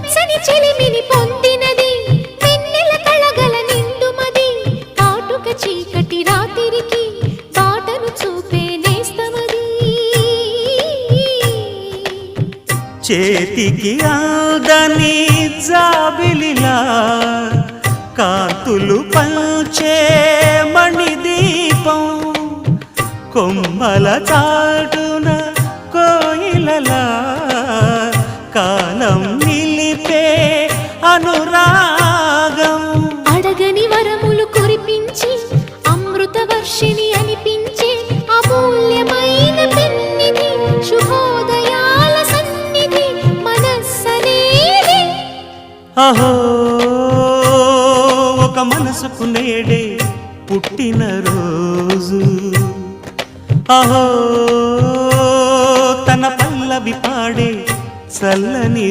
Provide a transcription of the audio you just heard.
వెచ్చని చెలిమిని పొందినది వెన్నెల కళగల నిండుమది కాటుక చీకటి రాత్రికి బాటను చూపే నేస్తమది చేతికి అందని జాబిలిలా కాంతులు పంచే మణిదీపం కొమ్మల చాటున కోయిలలా కాలం నిలిపే అనురాగం అడగని వరములు కురిపించి అమృత వర్షిణి అనిపించే అమూల్యమైన పెన్నిధి శుభోదయాల సన్నిధి మనస్సనేది అహో ఒక మనసుకు నేడే పుట్టిన రోజు అహో తన పల్లవి పాడే చల్లని